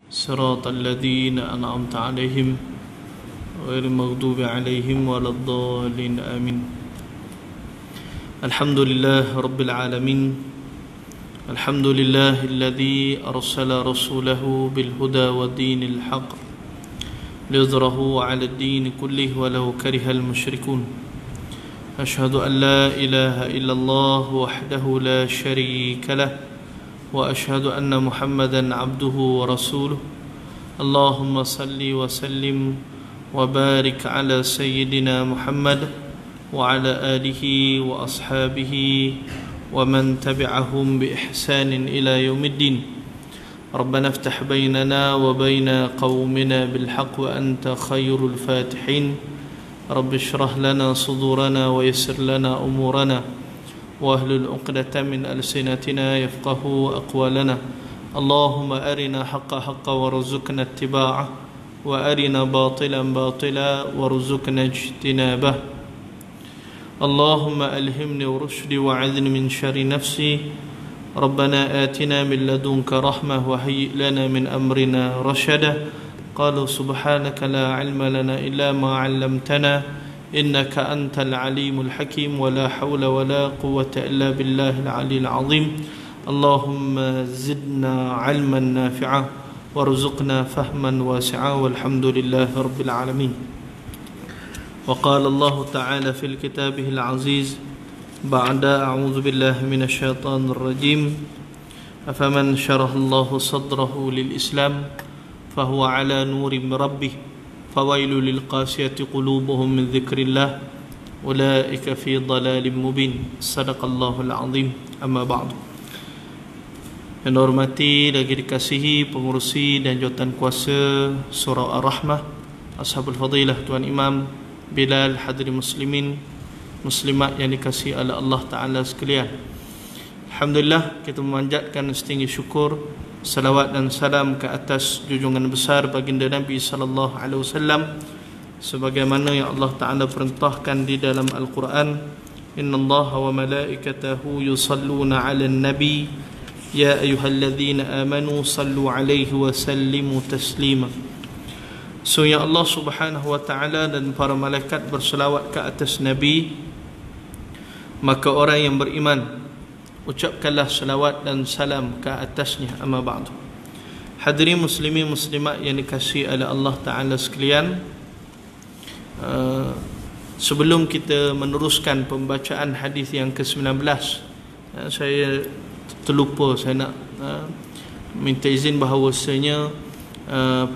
صراط الذين أنعمت عليهم غير المغضوب عليهم ولا الضالين آمين. الحمد لله رب العالمين. الحمد لله الذي أرسل رسوله بالهدى ودين الحق ليظهره على الدين كله ولو كره المشركون. أشهد أن لا إله إلا الله وحده لا شريك له وأشهد أن محمدا عبده ورسوله. اللهم صل وسلم وبارك على سيدنا محمد وعلى آله وأصحابه ومن تبعهم بإحسان إلى يوم الدين. ربنا افتح بيننا وبين قومنا بالحق وأنت خير الفاتحين. رب اشرح لنا صدورنا ويسر لنا أمورنا واحلل عقدة من ألسنتنا يفقهوا أقوالنا. اللهم أرنا حق حقا وارزقنا اتباعه وأرنا باطلا باطلا وارزقنا اجتنابه. اللهم ألهمني رشدي وأعذني من شر نفسي. ربنا آتنا من لدنك رحمة وهيئ لنا من أمرنا رشدا. قالوا سبحانك لا علم لنا إلا ما علمتنا إنك أنت العليم الحكيم ولا حول ولا قوة إلا بالله العلي العظيم. اللهم زدنا علما نافعا وارزقنا فهما واسعا والحمد لله رب العالمين. وقال الله تعالى في كتابه العزيز بعد أعوذ بالله من الشيطان الرجيم أفمن شرح الله صدره للإسلام فهو على نور من ربه فويل للقاسية قلوبهم من ذكر الله أولئك في ضلال مبين. صدق الله العظيم. أما بعد. Yang dihormati dan dikasihi pengurusi dan jawatan kuasa Surah Ar-Rahmah, Ashabul Fadilah, Tuan Imam Bilal, hadirin muslimin muslimat yang dikasihi oleh Allah Ta'ala sekalian. Alhamdulillah, kita memanjatkan setinggi syukur, salawat dan salam ke atas junjungan besar baginda Nabi sallallahu alaihi wasallam sebagaimana yang Allah Ta'ala perintahkan di dalam Al-Quran. Innallaha wa malaikatahu yusalluna 'alan nabi ya ayyuhalladzina amanu sallu 'alaihi wa sallimu taslima. Sungguh Allah Subhanahu wa Ta'ala dan para malaikat berselawat ke atas Nabi, maka orang yang beriman ucapkanlah salawat dan salam ke atasnya. Amma ba'du. Hadirin muslimin muslimat yang dikasihi oleh Allah Ta'ala sekalian, sebelum kita meneruskan pembacaan hadis yang ke-19, saya terlupa, saya nak minta izin bahawasanya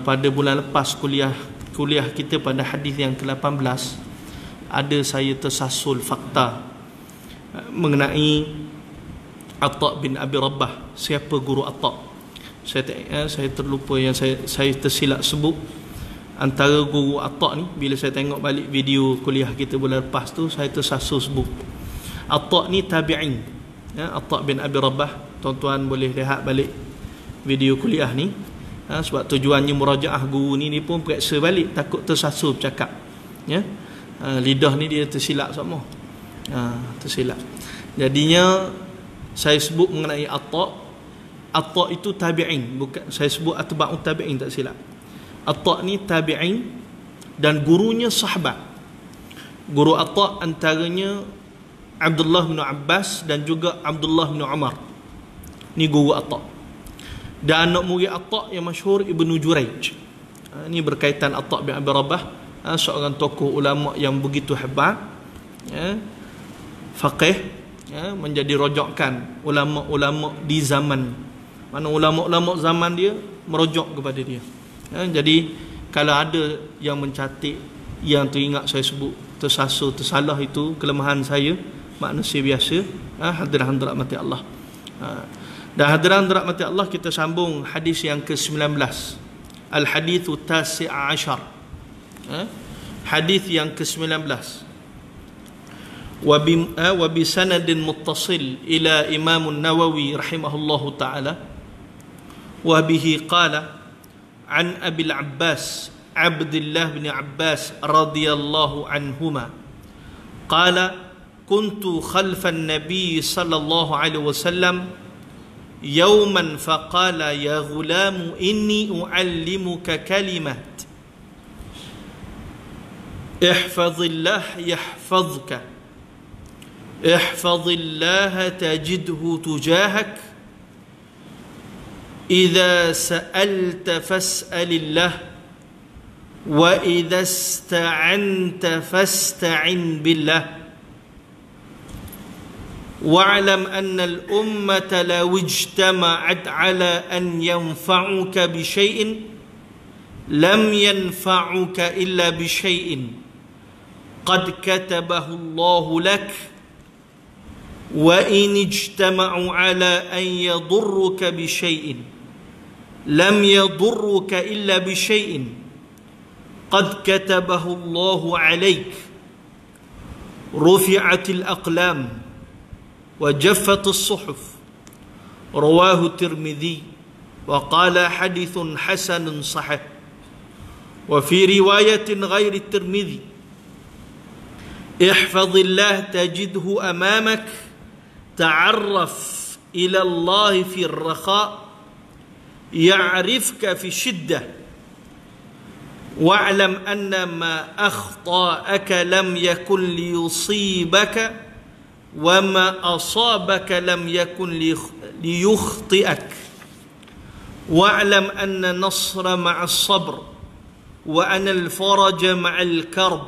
pada bulan lepas kuliah kita pada hadis yang ke-18 ada saya tersasul fakta mengenai Atta bin Abi Rabbah. Siapa guru Atta? Saya terlupa, yang saya tersilap sebut antara guru Atta ni. Bila saya tengok balik video kuliah kita bulan lepas tu, saya tersasul sebut Atta ni tabi'in. Atta bin Abi Rabbah. Tuan-tuan boleh lihat balik video kuliah ni. Sebab tujuannya murajaah guru ni pun periksa balik, takut tersasul bercakap. Lidah ni dia tersilap semua. Tersilap. Jadinya saya sebut mengenai Atta. Atta itu tabi'in, bukan saya sebut atba'ut tabi'in, tak silap. Atta ni tabi'in dan gurunya sahabat. Guru Atta antaranya Abdullah bin Abbas dan juga Abdullah bin Umar. Ni guru Atta. Dan anak murid Atta yang masyhur Ibnu Jurayj. Ini berkaitan Atta bin Abi Rabbah, seorang tokoh ulama yang begitu hebat, faqih, menjadi rojakan ulama-ulama di zaman. Mana ulama-ulama zaman dia merojak kepada dia. Jadi kalau ada yang mencatat yang teringat saya sebut tersasul, tersalah, itu kelemahan saya, manusia biasa. Hadirin rahmati Allah. Dan hadirin rahmati Allah, kita sambung hadis yang ke-19. Al-hadithu tasi' ashar. Hadis yang ke-19. وبسند متصل إلى إمام النووي رحمه الله تعالى وبه قال عن أبي العباس عبد الله بن عباس رضي الله عنهما قال كنت خلف النبي صلى الله عليه وسلم يوما فقال يا غلام إني أعلمك كلمات احفظ الله يحفظك احفظ الله تجده تجاهك إذا سألت فاسأل الله وإذا استعنت فاستعن بالله واعلم أن الأمة لو اجتمعت على أن ينفعوك بشيء لم ينفعوك إلا بشيء قد كتبه الله لك وإن اجتمعوا على أن يضرك بشيء لم يضرك إلا بشيء قد كتبه الله عليك رفعت الأقلام وجفت الصحف رواه الترمذي وقال حديث حسن صحيح وفي رواية غير الترمذي احفظ الله تجده أمامك تعرف إلى الله في الرخاء يعرفك في الشدة واعلم أن ما أخطأك لم يكن ليصيبك وما أصابك لم يكن ليخطئك واعلم أن النصر مع الصبر وأن الفرج مع الكرب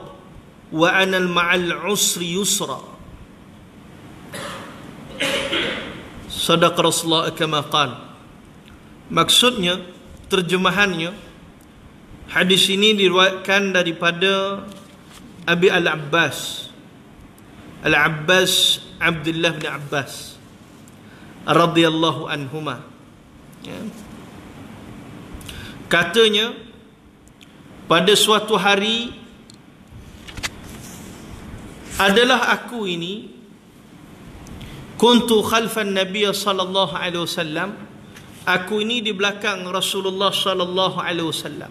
وأن مع العسر يسرا صدق Rasulullah kama qal. Maksudnya, terjemahannya, hadis ini diriwayatkan daripada Abi Al-Abbas Abdullah bin Abbas radhiyallahu anhuma, ya. Katanya, pada suatu hari adalah aku ini kuntu khalfan Nabi sallallahu alaihi wasallam, aku ini di belakang Rasulullah sallallahu alaihi wasallam.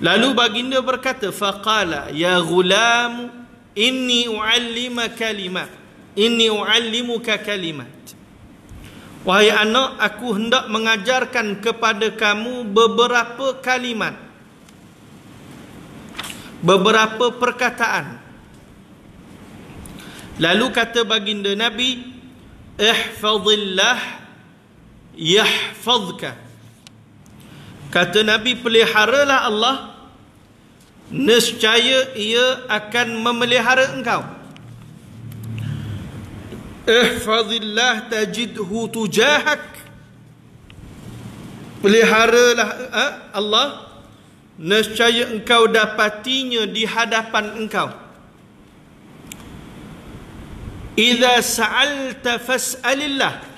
Lalu baginda berkata, faqala ya ghulam inni uallimuka kalimat. Wahai anak, aku hendak mengajarkan kepada kamu beberapa kalimat, beberapa perkataan. Lalu kata baginda Nabi, ihfazillah yahfazka. Kata Nabi, peliharalah Allah, nescaya ia akan memelihara engkau. Ihfazillah tajidhu tujahak. Peliharalah Allah, nescaya engkau dapatinya di hadapan engkau. Idza sa'alta fas'alillah.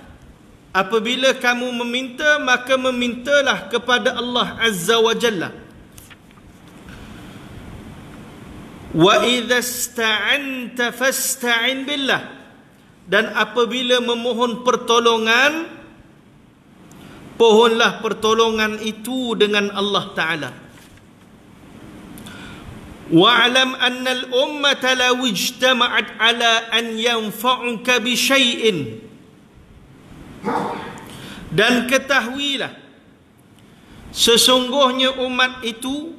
Apabila kamu meminta, maka memintalah kepada Allah Azza wa Jalla. Wa idza ista'anta fasta'in billah. Dan apabila memohon pertolongan, pohonlah pertolongan itu dengan Allah Ta'ala. Wa'lam anna al-ummata law ijtama'at ala an yanfa'uka bi syai'in. Dan ketahuilah, sesungguhnya umat itu,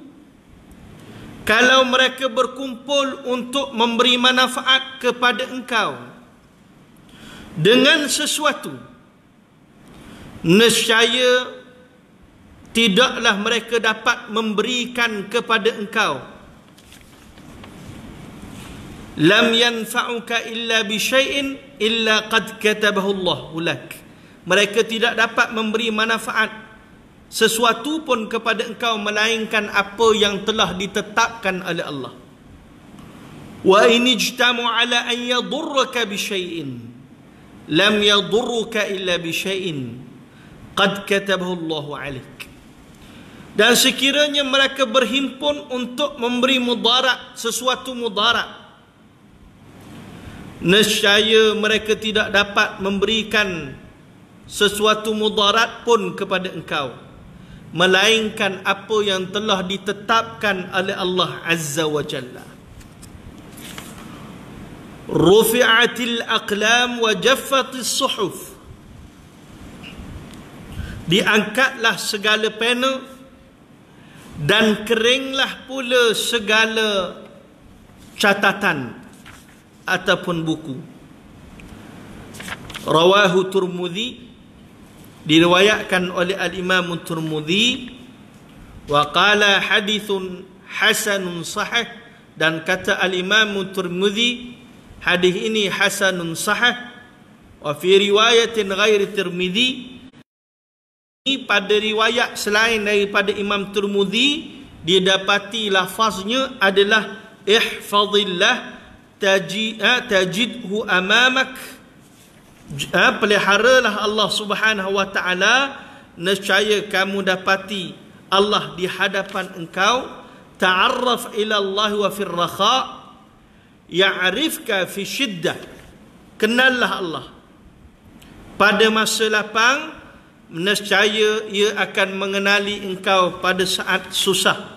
kalau mereka berkumpul untuk memberi manfaat kepada engkau dengan sesuatu, nescaya tidaklah mereka dapat memberikan kepada engkau. Lam yanfa'uka illa bi syai'in illa qad katabahu Allahu lak. Mereka tidak dapat memberi manfaat sesuatu pun kepada engkau melainkan apa yang telah ditetapkan oleh Allah. Wa in ijtamu ala an yadurruka bi syai'in lam yadurruka illa bi syai'in qad katabahu Allahu alaik. Dan sekiranya mereka berhimpun untuk memberi mudarat, sesuatu mudarat, nescaya mereka tidak dapat memberikan sesuatu mudarat pun kepada engkau melainkan apa yang telah ditetapkan oleh Allah Azza wa Jalla. rufi'atil aqlam wa jaffatis suhuf, diangkatlah segala pena dan keringlah pula segala catatan ataupun buku. Rawahu Tirmidzi, diriwayatkan oleh al-Imam Tirmidzi, wa qala hadithun hasanun sahih, dan kata al-Imam Tirmidzi hadis ini hasanun sahih. Wa fi riwayatin ghairi Tirmidzi, pada riwayat selain daripada Imam Tirmidzi didapati lafaznya adalah ihfazillah tajidhu amamak, peliharalah Allah Subhanahu wa taala, nescaya kamu dapati Allah di hadapan engkau. Ta'arraf ila Allah wa fir rakha ya'rifka fi syiddah, kenallah Allah pada masa lapang, nescaya ia akan mengenali engkau pada saat susah.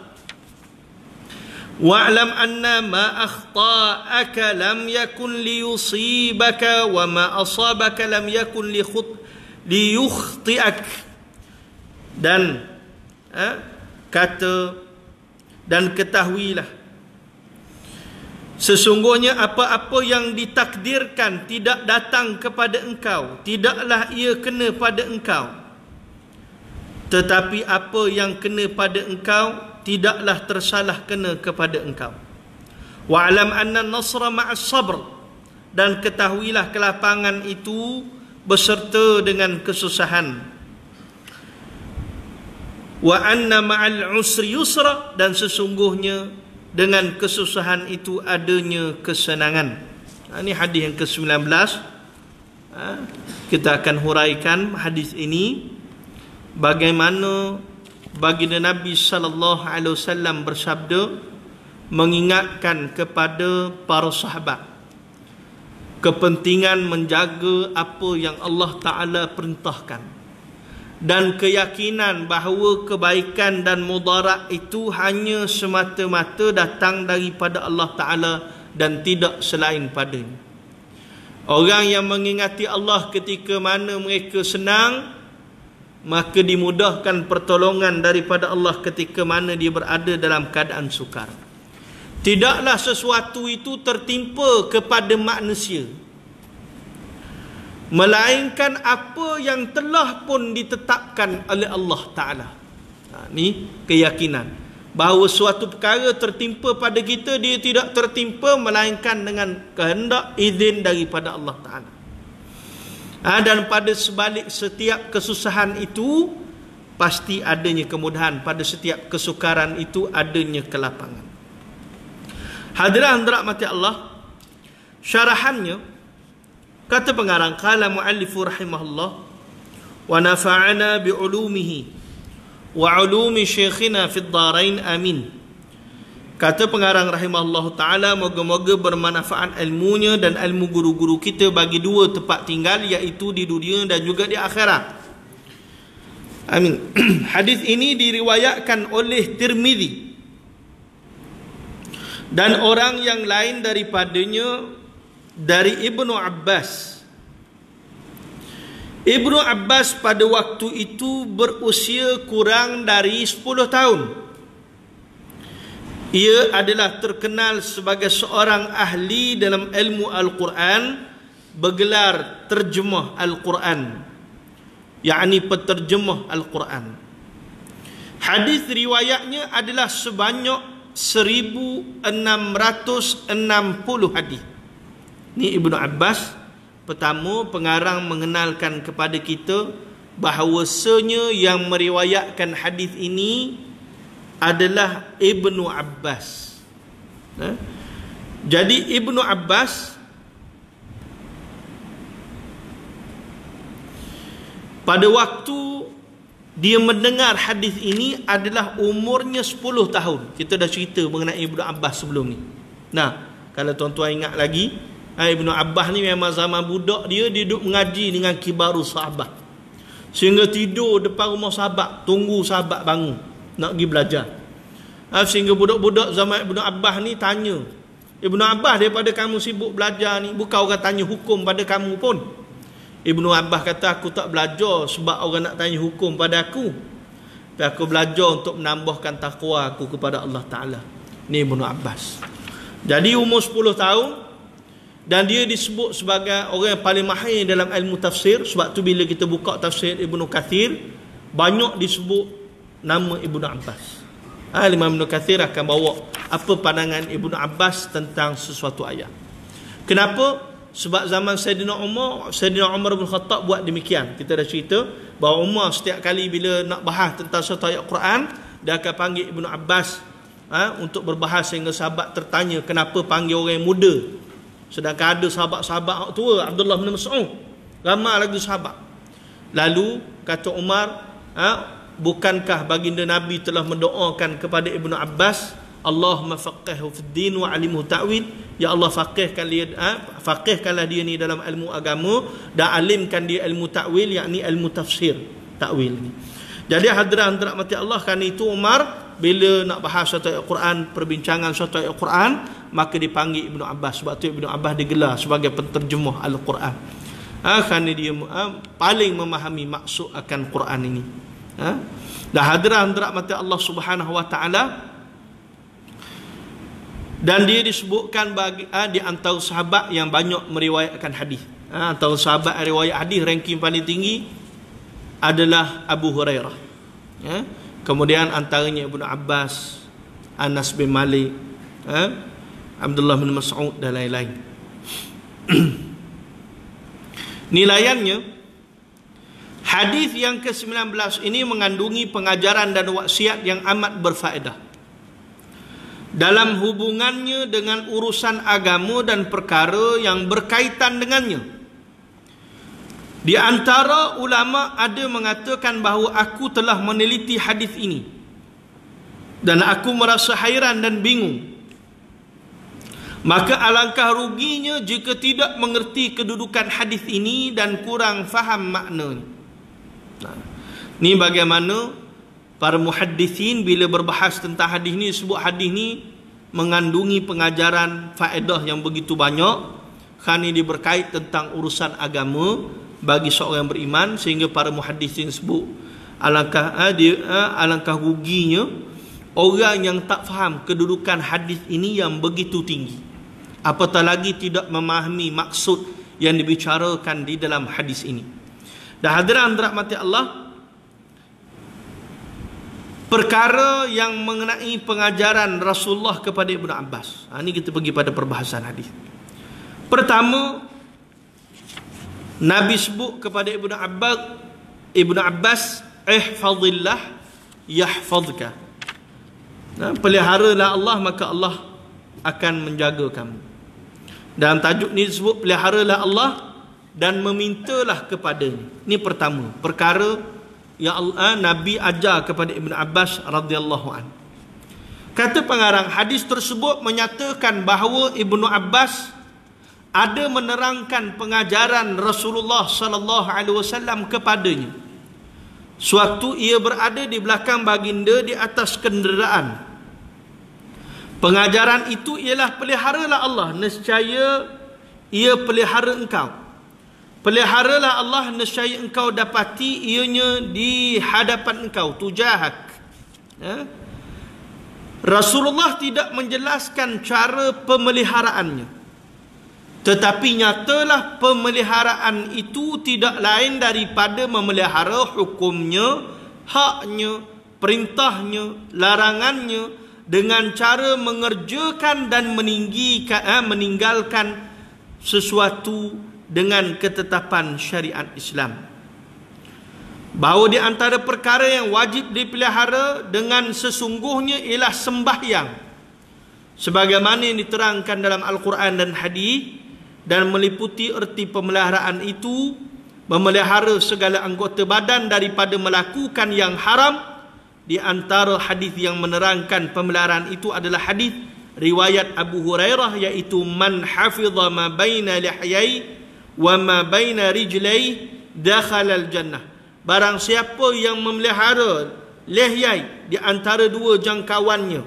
Wa'lam anna ma akhta'aka lam yakun liyusibaka wa ma asabaka lam yakun liyukhti'ak. Dan dan ketahuilah, sesungguhnya apa-apa yang ditakdirkan tidak datang kepada engkau, tidaklah ia kena pada engkau. Tetapi apa yang kena pada engkau tidaklah tersalah kena kepada engkau. Wa'lam anna nasra ma'as sabr, dan ketahuilah kelapangan itu beserta dengan kesusahan. Wa anna ma'al usri yusra, dan sesungguhnya dengan kesusahan itu adanya kesenangan. Ini hadis yang ke-19. Kita akan huraikan hadis ini, bagaimana baginda Nabi sallallahu alaihi wasallam bersabda mengingatkan kepada para sahabat kepentingan menjaga apa yang Allah Taala perintahkan, dan keyakinan bahawa kebaikan dan mudarat itu hanya semata-mata datang daripada Allah Taala dan tidak selain padanya. Orang yang mengingati Allah ketika mana mereka senang, maka dimudahkan pertolongan daripada Allah ketika mana dia berada dalam keadaan sukar. Tidaklah sesuatu itu tertimpa kepada manusia, melainkan apa yang telah pun ditetapkan oleh Allah Ta'ala. Ini keyakinan bahawa suatu perkara tertimpa pada kita, dia tidak tertimpa melainkan dengan kehendak izin daripada Allah Ta'ala. Dan pada sebalik setiap kesusahan itu pasti adanya kemudahan, pada setiap kesukaran itu adanya kelapangan. Hadirin rahmati Allah, syarahannya kata pengarang, qala muallifu rahimahullah wa nafa'ana bi ulumihi wa ulumi syekhina fid dharain amin. Kata pengarang rahimahullah ta'ala, moga-moga bermanfaat ilmunya dan ilmu guru-guru kita bagi dua tempat tinggal, iaitu di dunia dan juga di akhirat. Amin. Hadis ini diriwayatkan oleh Tirmidzi dan orang yang lain daripadanya dari Ibnu Abbas. Ibnu Abbas pada waktu itu berusia kurang dari 10 tahun. Ia adalah terkenal sebagai seorang ahli dalam ilmu Al-Quran, bergelar terjemah Al-Quran, yakni penterjemah Al-Quran. Hadis riwayatnya adalah sebanyak 1660 hadis. Ni Ibnu Abbas. Pertama, pengarang mengenalkan kepada kita bahawasanya yang meriwayatkan hadis ini adalah Ibnu Abbas. Jadi Ibnu Abbas pada waktu dia mendengar hadis ini adalah umurnya 10 tahun. Kita dah cerita mengenai Ibnu Abbas sebelum ni. Nah, kalau tuan-tuan ingat lagi, Ibnu Abbas ni memang zaman budak dia duduk mengaji dengan kibaru sahabat, sehingga tidur depan rumah sahabat, tunggu sahabat bangun nak pergi belajar. Sehingga budak-budak zaman Ibnu Abbas ni tanya, Ibnu Abbas daripada kamu sibuk belajar ni, bukan orang tanya hukum pada kamu pun. Ibnu Abbas kata, aku tak belajar sebab orang nak tanya hukum pada aku, tapi aku belajar untuk menambahkan takwa aku kepada Allah Ta'ala. Ni Ibnu Abbas. Jadi umur 10 tahun, dan dia disebut sebagai orang yang paling mahir dalam ilmu tafsir. Sebab tu bila kita buka tafsir Ibnu Kathir, banyak disebut nama Ibnu Abbas. Imam Ibnu Kathir akan bawa apa pandangan Ibnu Abbas tentang sesuatu ayat. Kenapa? Sebab zaman Sayyidina Umar bin Khattab buat demikian. Kita dah cerita bahawa Umar setiap kali bila nak bahas tentang satu ayat Quran, dia akan panggil Ibnu Abbas untuk berbahas, sehingga sahabat tertanya kenapa panggil orang yang muda, sedangkan ada sahabat-sahabat tua, Abdullah bin Mas'ud, ramai lagi sahabat. Lalu kata Umar, bukankah baginda Nabi telah mendoakan kepada Ibnu Abbas, Allahumma faqihhu fid din wa alimhu ta'wil, ya Allah faqihkanlah dia ni dalam ilmu agama dan alimkan dia ilmu ta'wil, yakni ilmu tafsir, ta'wil ni. Jadi hadirin mati Allah, kan itu Umar bila nak bahas satu ayat Quran, perbincangan satu ayat Quran, maka dipanggil Ibnu Abbas. Sebab tu Ibnu Abbas digelar sebagai penterjemah Al-Quran. Kerana dia paling memahami maksud akan Quran ini. Dan hadirin mati Allah Subhanahu wa taala, dan dia disebutkan bagi di antara sahabat yang banyak meriwayatkan hadis. Antara sahabat riwayat hadis ranking paling tinggi adalah Abu Hurairah. Kemudian antaranya Ibnu Abbas, Anas bin Malik, Abdullah bin Mas'ud dan lain-lain. Nilaiannya, hadis yang ke-19 ini mengandungi pengajaran dan wasiat yang amat berfaedah dalam hubungannya dengan urusan agama dan perkara yang berkaitan dengannya. Di antara ulama ada mengatakan bahawa aku telah meneliti hadis ini dan aku merasa hairan dan bingung. Maka alangkah ruginya jika tidak mengerti kedudukan hadis ini dan kurang faham maknanya. Ni bagaimana para muhaddisin bila berbahas tentang hadis ni, sebut hadis ni mengandungi pengajaran faedah yang begitu banyak, kerana dia berkait tentang urusan agama bagi seorang yang beriman, sehingga para muhaddisin sebut alangkah ruginya orang yang tak faham kedudukan hadis ini yang begitu tinggi, apatah lagi tidak memahami maksud yang dibicarakan di dalam hadis ini. Dan hadirin rahmati Allah, perkara yang mengenai pengajaran Rasulullah kepada Ibnu Abbas. Ini kita pergi pada perbahasan hadis. Pertama, Nabi sebut kepada Ibnu Abbas, ihfazillah yahfazka. Peliharalah Allah, maka Allah akan menjaga kamu. Dalam tajuk ni disebut peliharalah Allah dan memintalah kepadanya. Ini pertama, perkara yang Nabi ajar kepada Ibnu Abbas radhiyallahu an. Kata pengarang, hadis tersebut menyatakan bahawa Ibnu Abbas ada menerangkan pengajaran Rasulullah sallallahu alaihi wasallam kepadanya sewaktu ia berada di belakang baginda di atas kenderaan. Pengajaran itu ialah peliharalah Allah, nescaya ia pelihara engkau. Peliharalah Allah, nescaya engkau dapati ianya di hadapan engkau, tujahak. Rasulullah tidak menjelaskan cara pemeliharaannya, tetapi nyatalah pemeliharaan itu tidak lain daripada memelihara hukumnya, haknya, perintahnya, larangannya, dengan cara mengerjakan dan meninggalkan sesuatu dengan ketetapan syariat Islam. Bahawa di antara perkara yang wajib dipelihara dengan sesungguhnya ialah sembahyang, sebagaimana yang diterangkan dalam Al-Quran dan hadis, dan meliputi erti pemeliharaan itu memelihara segala anggota badan daripada melakukan yang haram. Di antara hadis yang menerangkan pemeliharaan itu adalah hadis riwayat Abu Hurairah, iaitu man hafidha ma baina lihyai wa ma baina rijlai dakhala al-jannah. Barang siapa yang memelihara lihyai di antara dua jangkauannya,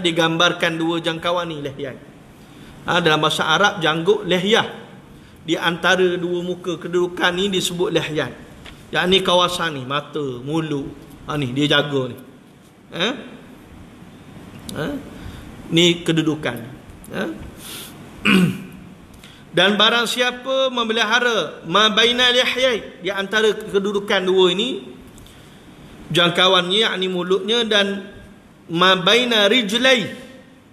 digambarkan dua jangkauan ni lihyai, Dalam bahasa Arab janggut lihyah. Di antara dua muka kedudukan ni disebut lihyah. Yang ni kawasan ni, mata, mulut. Ni dia jaga ni. Ni kedudukan. Dan barang siapa memelihara ma baina lihyai, di antara kedudukan dua ini, jangkauannya yakni mulutnya, dan ma baina rijlai,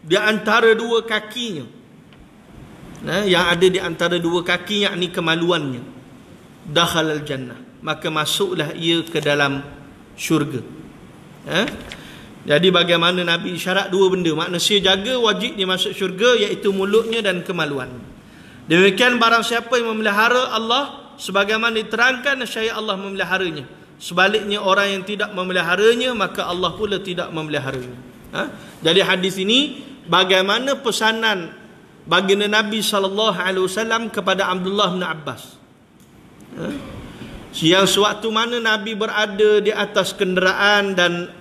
di antara dua kakinya, yang ada di antara dua kaki yakni kemaluannya, dakhalal jannah, maka masuklah ia ke dalam syurga. Jadi bagaimana Nabi isyarat dua benda, manusia jaga wajib dia masuk syurga, iaitu mulutnya dan kemaluan. Demikian barang siapa yang memelihara Allah sebagaimana diterangkan, nescaya Allah memeliharanya. Sebaliknya orang yang tidak memeliharanya, maka Allah pula tidak memeliharanya. Jadi hadis ini bagaimana pesanan baginda Nabi SAW kepada Abdullah bin Abbas. Yang sewaktu mana Nabi berada di atas kenderaan dan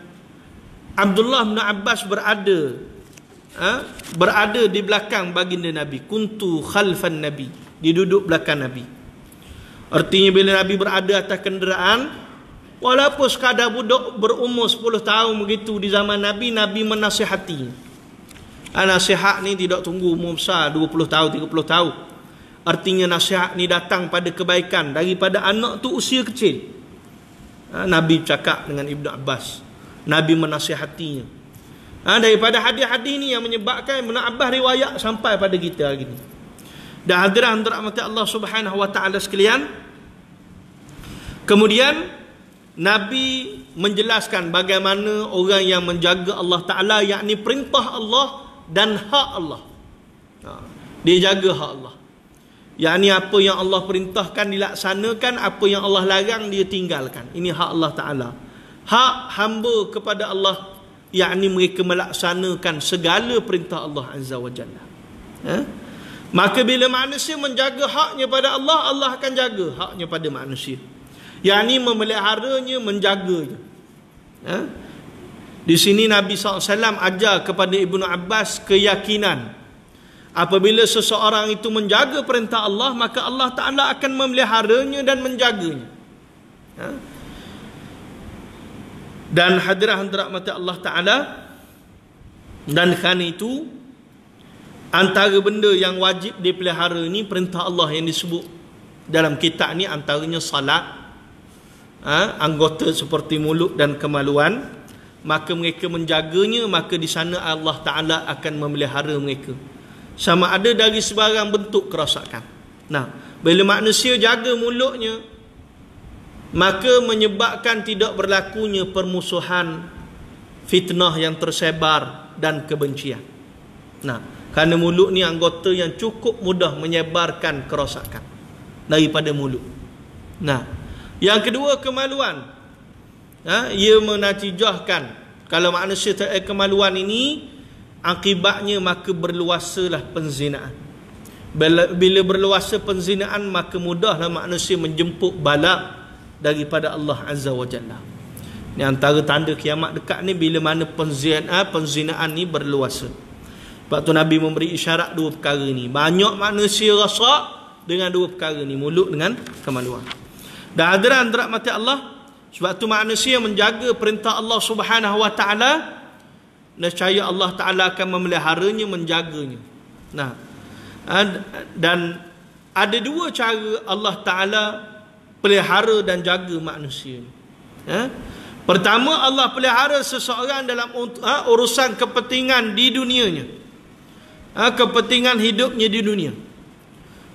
Abdullah bin Abbas berada di belakang baginda Nabi. Kuntu khalfan Nabi, dia duduk belakang Nabi. Artinya bila Nabi berada atas kenderaan, walaupun sekadar budak berumur 10 tahun begitu di zaman Nabi, Nabi menasihati. Nasihat ni tidak tunggu umur besar 20 tahun, 30 tahun. Artinya nasihat ni datang pada kebaikan daripada anak tu usia kecil. Nabi cakap dengan Ibnu Abbas, Nabi menasihatinya. Daripada hadis-hadis ni yang menyebabkan Ibnu Abbas riwayat sampai pada kita hari ni. Dan hadirin rahmati Allah Subhanahu wa taala sekalian, kemudian Nabi menjelaskan bagaimana orang yang menjaga Allah Taala, yakni perintah Allah dan hak Allah. Dia jaga hak Allah, yakni apa yang Allah perintahkan dilaksanakan, apa yang Allah larang dia tinggalkan. Ini hak Allah Taala. Hak hamba kepada Allah, yakni mereka melaksanakan segala perintah Allah Azza wa Jalla. Maka bila manusia menjaga haknya pada Allah, Allah akan jaga haknya pada manusia, yakni memeliharanya, menjaganya. Di sini Nabi SAW ajar kepada Ibnu Abbas keyakinan, apabila seseorang itu menjaga perintah Allah, maka Allah Ta'ala akan memeliharanya dan menjaganya. Dan hadirat mata Allah Ta'ala, dan kerana itu antara benda yang wajib dipelihara ni perintah Allah yang disebut dalam kitab ni, antaranya salat, anggota seperti mulut dan kemaluan. Maka mereka menjaganya, maka di sana Allah Ta'ala akan memelihara mereka, sama ada dari sebarang bentuk kerosakan. Bila manusia jaga mulutnya, maka menyebabkan tidak berlakunya permusuhan, fitnah yang tersebar dan kebencian. Kerana mulut ni anggota yang cukup mudah menyebarkan kerosakan daripada mulut. Yang kedua, kemaluan. Ia menatijahkan, kalau manusia tak ada kemaluan ini, akibatnya maka berluasalah penzinaan. Bila berluasa penzinaan, maka mudahlah manusia menjemput bala daripada Allah Azza wa Jalla. Ini antara tanda kiamat dekat ni, bila mana penzinaan ni berluasa. Sebab tu Nabi memberi isyarat dua perkara ni. Banyak manusia rasak dengan dua perkara ni, mulut dengan kemaluan. Dan hadirin rahmati Allah, sebab tu manusia menjaga perintah Allah Subhanahu wa taala, nescaya Allah Taala akan memeliharanya, menjaganya. Dan ada dua cara Allah Taala pelihara dan jaga manusia. Pertama, Allah pelihara seseorang dalam urusan kepentingan di dunianya, kepentingan hidupnya di dunia,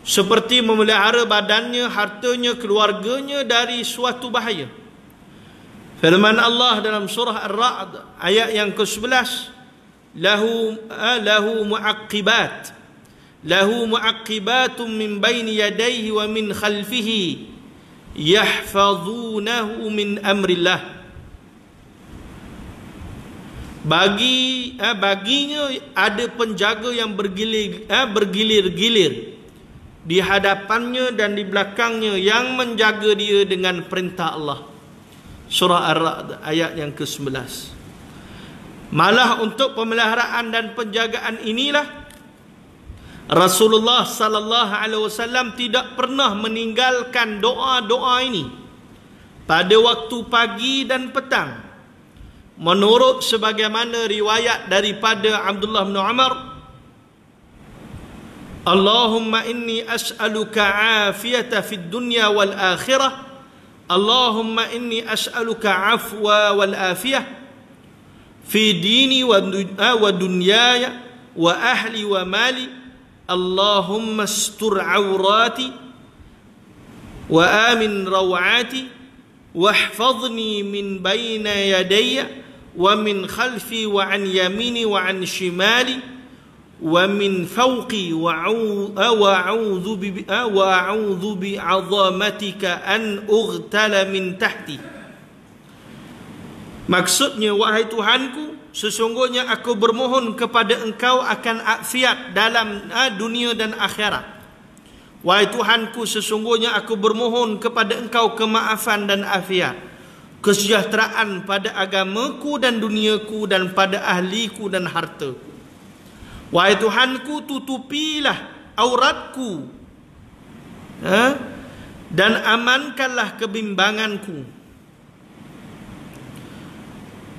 seperti memelihara badannya, hartanya, keluarganya dari suatu bahaya. Firman Allah dalam surah Ar-Ra'd ayat yang ke-11, lahu mu'aqqibatun min baini yadayhi wa min khalfihi yahfazunahu min amrillah. Baginya ada penjaga yang bergilir-gilir di hadapannya dan di belakangnya, yang menjaga dia dengan perintah Allah. Surah Ar-Ra'd ayat yang ke-11. Malah untuk pemeliharaan dan penjagaan inilah Rasulullah sallallahu alaihi wasallam tidak pernah meninggalkan doa-doa ini pada waktu pagi dan petang. Menurut sebagaimana riwayat daripada Abdullah bin Umar, Allahumma inni as'aluka afiyata fid dunya wal akhirah. Allahumma inni as'aluka afwa wal afiyah fi dini wa dunyaya wa ahli wa mali. Allahumma astur awrati wa amin rawati wahfadhni min bayna yadayya wa min khalfi wa an yamini wa an shimali wa min fawqi wa a'udhu bi 'azamatika an ughtala min tahti. Maksudnya, wahai Tuhanku, sesungguhnya aku bermohon kepada Engkau akan afiat dalam dunia dan akhirat. Wahai Tuhanku, sesungguhnya aku bermohon kepada Engkau kemaafan dan afiat, kesejahteraan pada agamaku dan duniaku dan pada ahliku dan hartaku. Wahai Tuhanku, tutupilah auratku, dan amankanlah kebimbanganku,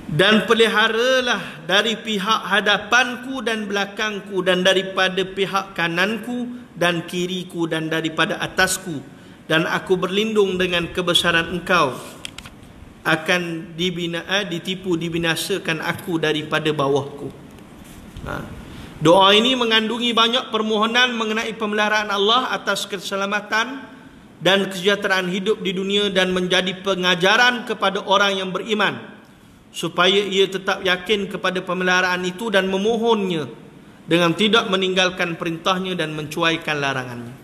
dan peliharalah dari pihak hadapanku dan belakangku, dan daripada pihak kananku dan kiriku, dan daripada atasku. Dan aku berlindung dengan kebesaran Engkau akan ditipu, dibinasakan aku daripada bawahku. Doa ini mengandungi banyak permohonan mengenai pemeliharaan Allah atas keselamatan dan kesejahteraan hidup di dunia, dan menjadi pengajaran kepada orang yang beriman supaya ia tetap yakin kepada pemeliharaan itu dan memohonnya dengan tidak meninggalkan perintahnya dan mencuaikan larangannya.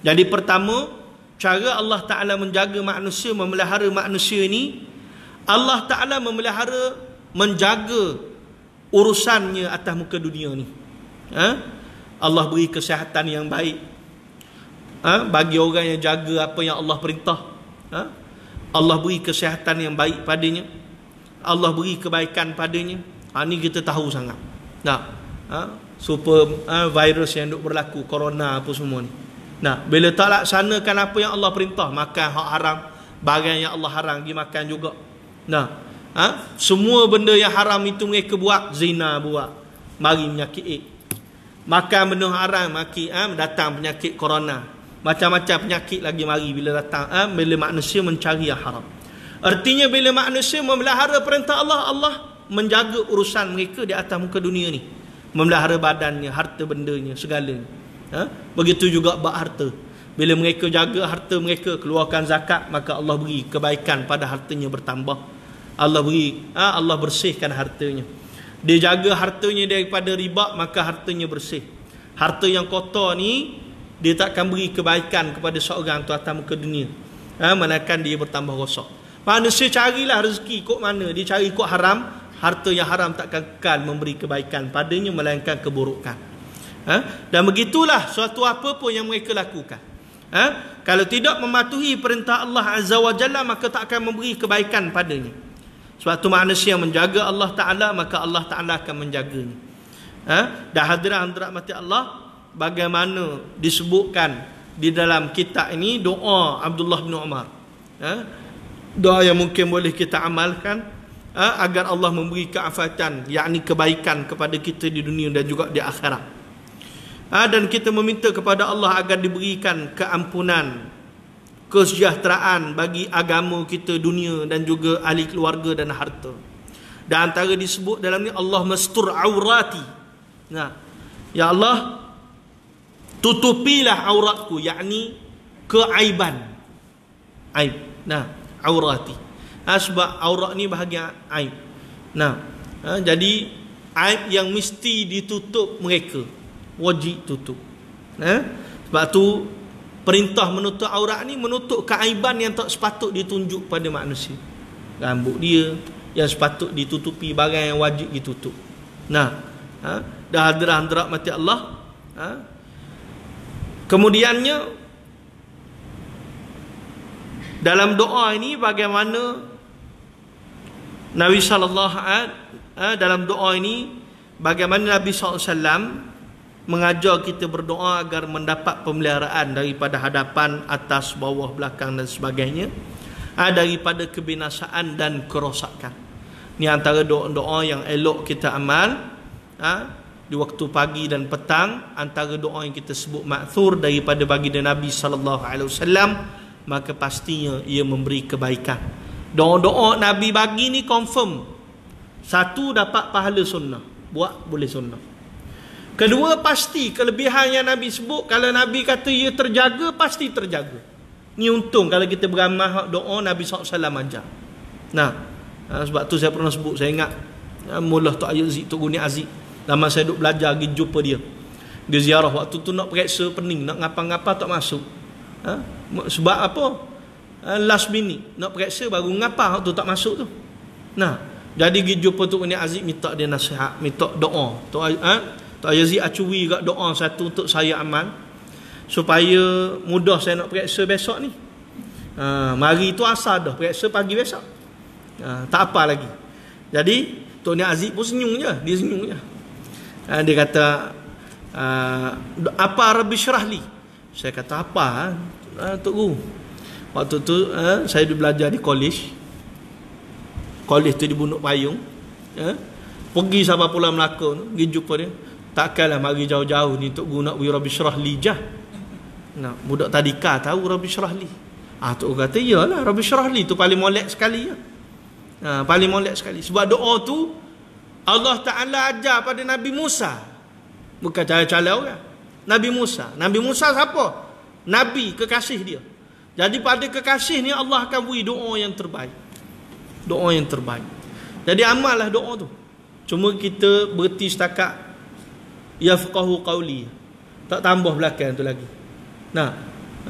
Jadi pertama, cara Allah Ta'ala menjaga manusia, memelihara manusia ini, Allah Ta'ala memelihara, menjaga urusannya atas muka dunia ni. Allah beri kesihatan yang baik bagi orang yang jaga apa yang Allah perintah. Allah beri kesihatan yang baik padanya, Allah beri kebaikan padanya. Ni kita tahu sangat. Super virus yang duk berlaku, corona apa semua ni. Bila tak laksanakan apa yang Allah perintah, makan hak haram, barang yang Allah haram pergi makan juga. Semua benda yang haram itu mereka buat. Zina buat, mari penyakit makan benda haram, datang penyakit corona, macam-macam penyakit lagi mari bila datang, bila manusia mencari yang haram. Artinya bila manusia memelihara perintah Allah, Allah menjaga urusan mereka di atas muka dunia ni, memelihara badannya, harta bendanya, segalanya. Begitu juga bab harta. Bila mereka jaga harta mereka, keluarkan zakat, maka Allah beri kebaikan pada hartanya bertambah. Allah beri, Allah bersihkan hartanya. Dia jaga hartanya daripada riba, maka hartanya bersih. Harta yang kotor ni, dia takkan beri kebaikan kepada seorang tu atas muka dunia, manakan dia bertambah rosak. Manusia carilah rezeki kok mana, dia cari kok haram, harta yang haram takkan kekal memberi kebaikan padanya, melainkan keburukan. Dan begitulah suatu apa pun yang mereka lakukan. Kalau tidak mematuhi perintah Allah Azza wa Jalla, maka tak akan memberi kebaikan padanya. Sebab tu manusia menjaga Allah Ta'ala, maka Allah Ta'ala akan menjaganya. Dan hadirat mati Allah, bagaimana disebutkan di dalam kitab ini doa Abdullah bin Umar. Doa yang mungkin boleh kita amalkan agar Allah memberi keafatan, yakni kebaikan kepada kita di dunia dan juga di akhirat. Dan kita meminta kepada Allah agar diberikan keampunan, kesejahteraan bagi agama kita, dunia dan juga ahli keluarga dan harta. Dan antara disebut dalam ni, Allah mastur aurati. Ya Allah, tutupilah auratku, yakni keaiban. Aib. Aurati. Sebab aurat ni bahagian aib. Jadi aib yang mesti ditutup mereka, wajib tutup. Sebab tu perintah menutup aurat ni menutup keaiban yang tak sepatut ditunjuk pada manusia. Rambut dia yang sepatut ditutupi, barang yang wajib ditutup. Dah hadirat mati Allah. Kemudiannya dalam doa ini bagaimana Nabi sallallahu dalam doa ini bagaimana Nabi SAW mengajar kita berdoa agar mendapat pemeliharaan daripada hadapan, atas, bawah, belakang dan sebagainya, daripada kebinasaan dan kerosakan. Ni antara doa-doa yang elok kita amal di waktu pagi dan petang. Antara doa yang kita sebut ma'thur daripada baginda Nabi SAW, maka pastinya ia memberi kebaikan. Doa-doa Nabi bagi ni confirm. Satu, dapat pahala sunnah, buat boleh sunnah. Kedua, pasti kelebihan yang Nabi sebut, kalau Nabi kata ia terjaga, pasti terjaga. Ni untung kalau kita beramal doa Nabi SAW ajar. Sebab tu saya pernah sebut, saya ingat Mullah Tok Aziz, Tok Guni Aziz, lama saya duduk belajar, pergi jumpa dia. Dia ziarah, waktu tu nak periksa pening, nak ngapa-ngapa tak masuk. Sebab apa? Last minute nak periksa, baru ngapa waktu tak masuk tu. Jadi pergi jumpa Tok Guni Aziz, minta dia nasihat, minta doa. Tok Yazid acui kat doa satu untuk saya amal, supaya mudah saya nak periksa besok ni. Mari tu asal dah, periksa pagi besok. Tak apa lagi. Jadi Tok Ni Aziz pun senyum je. Dia senyum je. Dia kata, apa Rabbi syrah li? Saya kata, apa Tok Guru? Waktu tu saya belajar di college. College tu di Bunduk Payung. Pergi sampai Pulau Melaka tu, pergi jumpa dia. Takkanlah mari jauh-jauh ni Tok Guru nak beri Rabbi syrah li jah. Budak tadika tahu Rabbi syrah li. Tok Guru kata, iyalah Rabbi syrah li tu paling molek sekali ya. Paling molek sekali. Sebab doa tu Allah Ta'ala ajar pada Nabi Musa. Bukan cara-cara orang. Nabi Musa. Nabi Musa siapa? Nabi, kekasih dia. Jadi pada kekasih ni Allah akan beri doa yang terbaik. Doa yang terbaik. Jadi amallah doa tu. Cuma kita berhenti setakat yafqahu qawli, tak tambah belakang tu lagi.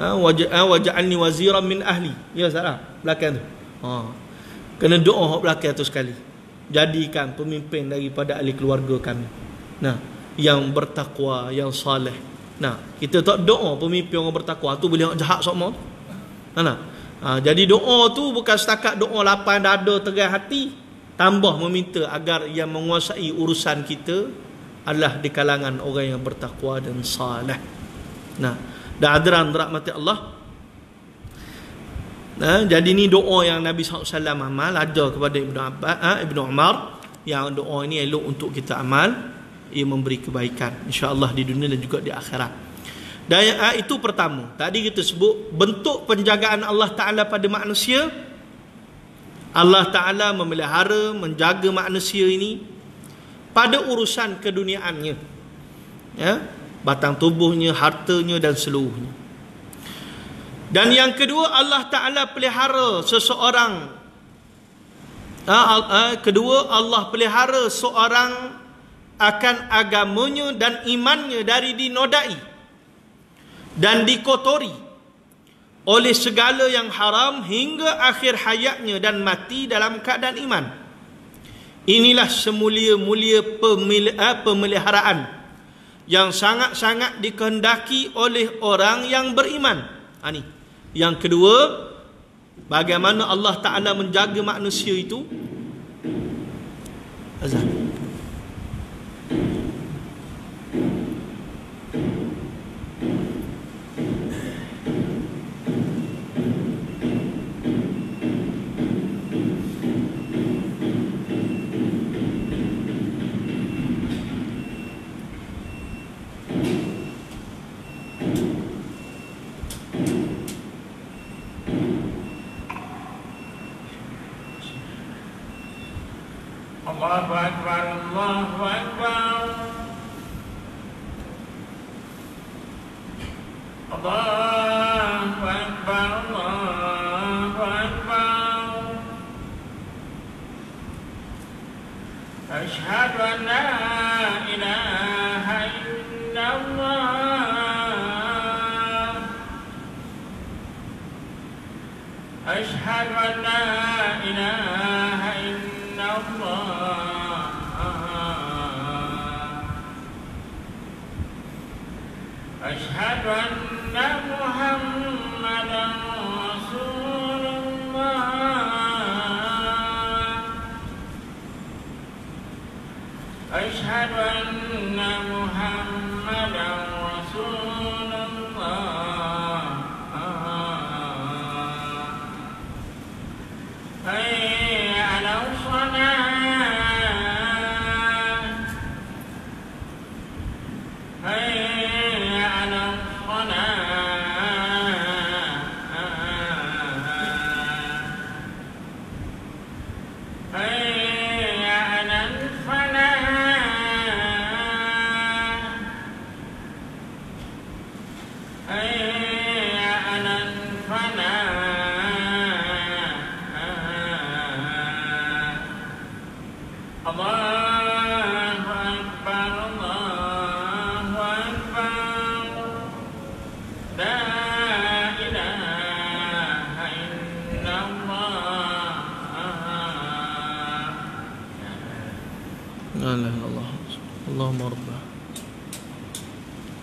Waj'alni waziran min ahli. Ya salah belakang tu. Kena doa belakang tu sekali. Jadikan pemimpin daripada ahli keluarga kami. Yang bertakwa, yang saleh. Kita tak doa pemimpin orang bertakwa tu boleh jahat sokmo. Jadi doa tu bukan setakat doa lapang dada terai hati, tambah meminta agar yang menguasai urusan kita adalah di kalangan orang yang bertakwa dan saleh. Dan hadirin rahmati Allah. Jadi ni doa yang Nabi SAW amal, ajar kepada Ibnu Umar, yang doa ini elok untuk kita amal, ia memberi kebaikan insya-Allah di dunia dan juga di akhirat. Dan itu pertama. Tadi kita sebut bentuk penjagaan Allah Taala pada manusia. Allah Taala memelihara, menjaga manusia ini pada urusan keduniaannya, batang tubuhnya, hartanya dan seluruhnya. Dan yang kedua, Allah Ta'ala pelihara seseorang. Kedua, Allah pelihara seorang akan agamanya dan imannya dari dinodai dan dikotori oleh segala yang haram hingga akhir hayatnya dan mati dalam keadaan iman. Inilah semulia-mulia pemeliharaan yang sangat-sangat dikehendaki oleh orang yang beriman. Ni. Yang kedua, bagaimana Allah Ta'ala menjaga manusia itu. Azan. Allahu Akbar, Allahu Akbar. Allahu Akbar, Allahu Akbar. Asyhadu an la ilaha illallah. Asyhadu an la ilaha illallah. Asyhadu anna Muhammadan Rasulullah. Asyhadu anna Muhammadan حي على الفلاح حي على الفلاح الله أكبر الله أكبر لا إله إلا الله لا إله إلا الله اللهم ربها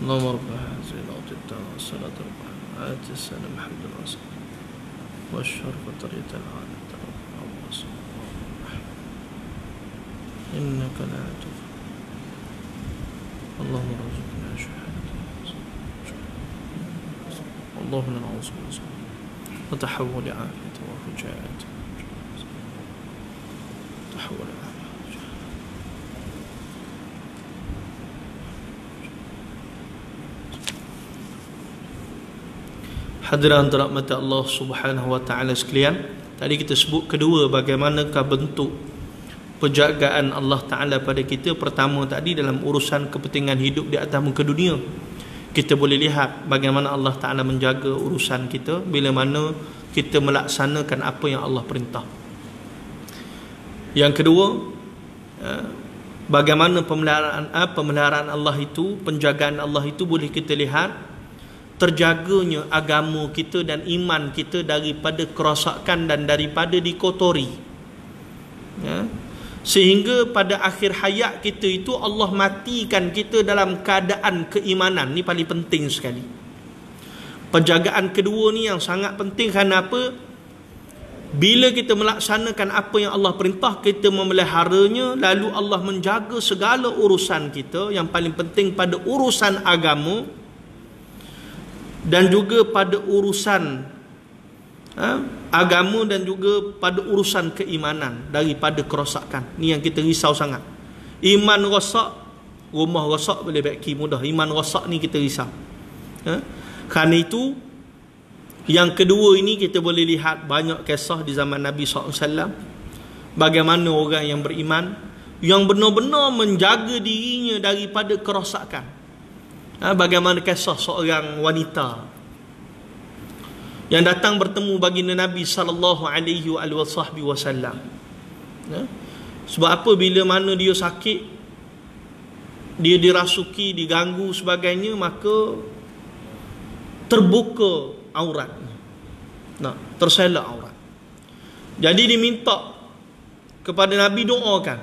اللهم رب هذه الأوقات والصلاة الرحمن آت السلام محمد رسول والشرف طريقة العالم إنك لا تفلح اللهم ارزقنا شهادة اللهم نعوذ بك وتحول عافية وفجاءة تحول عافية Hadirin dirahmati Allah Subhanahu wa taala sekalian, tadi kita sebut kedua bagaimanakah bentuk penjagaan Allah Taala pada kita. Pertama tadi dalam urusan kepentingan hidup di atas muka dunia. Kita boleh lihat bagaimana Allah Taala menjaga urusan kita bila mana kita melaksanakan apa yang Allah perintah. Yang kedua, bagaimana pemeliharaan Allah itu, penjagaan Allah itu boleh kita lihat terjaganya agama kita dan iman kita daripada kerosakan dan daripada dikotori, ya. Sehingga pada akhir hayat kita itu Allah matikan kita dalam keadaan keimanan. Ni paling penting sekali. Penjagaan kedua ni yang sangat penting. Kerana apa? Bila kita melaksanakan apa yang Allah perintah, kita memeliharanya, lalu Allah menjaga segala urusan kita. Yang paling penting pada urusan agama dan juga pada urusan agama dan juga pada urusan keimanan daripada kerosakan. Ni yang kita risau sangat. Iman rosak, rumah rosak boleh baiki mudah. Iman rosak ni kita risau. Kerana itu, yang kedua ini kita boleh lihat banyak kisah di zaman Nabi SAW. Bagaimana orang yang beriman yang benar-benar menjaga dirinya daripada kerosakan. Bagaimana kisah seorang wanita yang datang bertemu baginda Nabi SAW. Sebab apa? Bila mana dia sakit, dia dirasuki, diganggu sebagainya, maka terbuka auratnya, terselak aurat. Jadi diminta kepada Nabi doakan.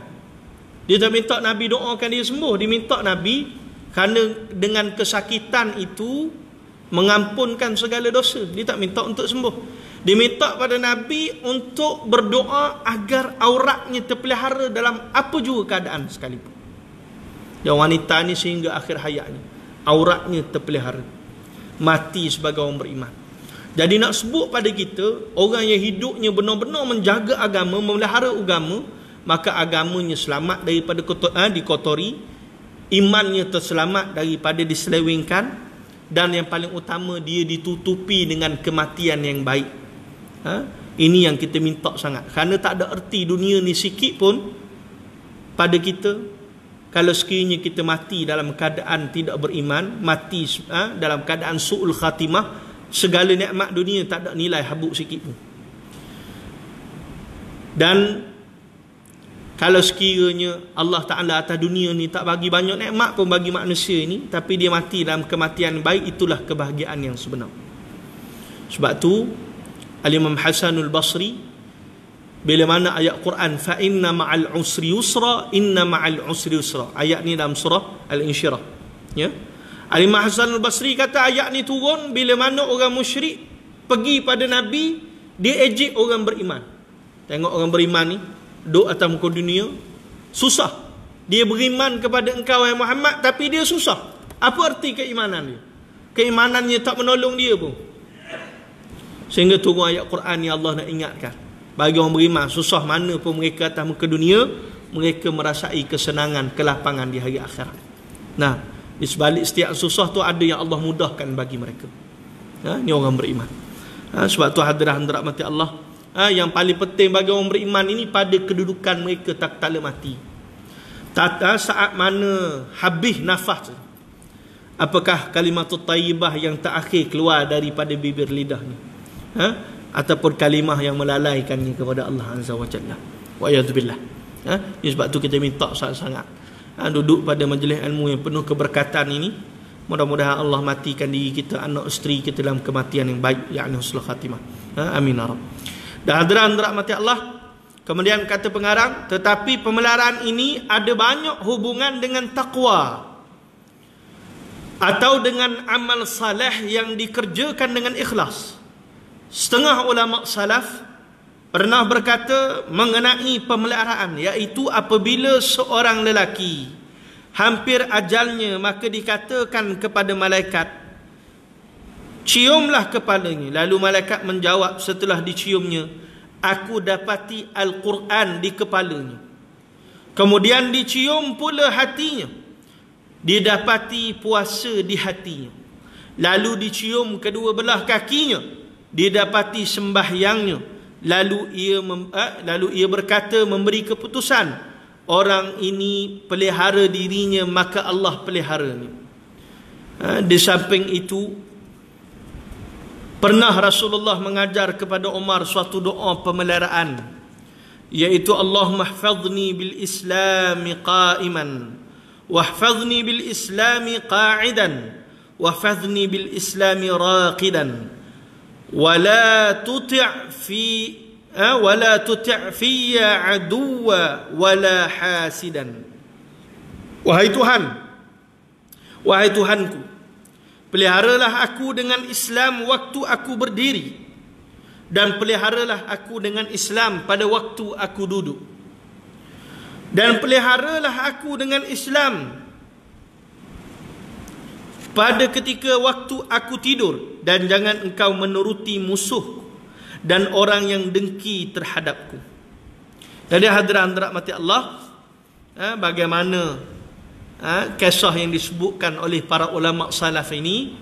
Dia tak minta Nabi doakan dia sembuh, dia minta Nabi kerana dengan kesakitan itu mengampunkan segala dosa. Dia tak minta untuk sembuh. Dia minta pada Nabi untuk berdoa agar auratnya terpelihara dalam apa juga keadaan sekalipun. Yang wanita ni sehingga akhir hayatnya auratnya terpelihara, mati sebagai orang beriman. Jadi nak sebut pada kita, orang yang hidupnya benar-benar menjaga agama, memelihara agama, maka agamanya selamat daripada dikotori, imannya terselamat daripada diselewengkan, dan yang paling utama dia ditutupi dengan kematian yang baik. Ini yang kita minta sangat. Kerana tak ada erti dunia ni sikit pun pada kita kalau sekiranya kita mati dalam keadaan tidak beriman, mati dalam keadaan su'ul khatimah, segala nikmat dunia tak ada nilai habuk sikit pun. Dan kalau sekiranya Allah Ta'ala atas dunia ni tak bagi banyak nikmat pun bagi manusia ni, tapi dia mati dalam kematian baik, itulah kebahagiaan yang sebenar. Sebab tu Al-Imam Hasanul Basri, bila mana ayat Quran fa inna ma'al usri yusra, inna ma'al usri yusra, ayat ni dalam surah Al-Insyirah, ya. Al-Imam Hasanul Basri kata ayat ni turun bila mana orang musyrik pergi pada Nabi, dia ejek orang beriman. Tengok orang beriman ni duduk atas muka dunia, susah. Dia beriman kepada engkau wahai Muhammad, tapi dia susah. Apa arti keimanan dia? Keimanannya tak menolong dia pun. Sehingga turun ayat Quran yang Allah nak ingatkan, bagi orang beriman, susah mana pun mereka atas muka dunia, mereka merasai kesenangan, kelapangan di hari akhirat. Nah, di sebalik setiap susah tu ada yang Allah mudahkan bagi mereka. Ini orang beriman. Sebab tu hadirin rahmati Allah, yang paling penting bagi orang beriman ini pada kedudukan mereka tak kala mati. Saat mana habis nafas, apakah kalimatut tayyibah yang terakhir keluar daripada bibir lidahnya, ataupun kalimah yang melalaikannya kepada Allah Azza wa Jalla. Wa a'udzubillah. Sebab tu kita minta sangat-sangat duduk pada majlis ilmu yang penuh keberkatan ini. Mudah-mudahan Allah matikan diri kita, anak isteri kita dalam kematian yang baik, yakni husnul khatimah. Amin ya Rabb. Dan hadirin rahmati Allah, kemudian kata pengarang, tetapi pemeliharaan ini ada banyak hubungan dengan taqwa atau dengan amal saleh yang dikerjakan dengan ikhlas. Setengah ulama salaf pernah berkata mengenai pemeliharaan, iaitu apabila seorang lelaki hampir ajalnya, maka dikatakan kepada malaikat, ciumlah kepalanya. Lalu malaikat menjawab setelah diciumnya, aku dapati Al-Quran di kepalanya. Kemudian dicium pula hatinya, didapati puasa di hatinya. Lalu dicium kedua belah kakinya, didapati sembahyangnya. Lalu ia berkata memberi keputusan, orang ini pelihara dirinya, maka Allah peliharanya. Di samping itu, pernah Rasulullah mengajar kepada Umar suatu doa pemeliharaan, iaitu Allahumma hfazni bil islami qa'iman, wahfazni bil islami qa'idan, wahfazni bil islami raqidan, wala tuti' fiyya aduwa wala hasidan. Wahai Tuhanku, peliharalah aku dengan Islam waktu aku berdiri, dan peliharalah aku dengan Islam pada waktu aku duduk, dan peliharalah aku dengan Islam pada ketika waktu aku tidur, dan jangan engkau menuruti musuh dan orang yang dengki terhadapku. Jadi hadirin rahmati Allah, bagaimana kisah yang disebutkan oleh para ulama salaf ini.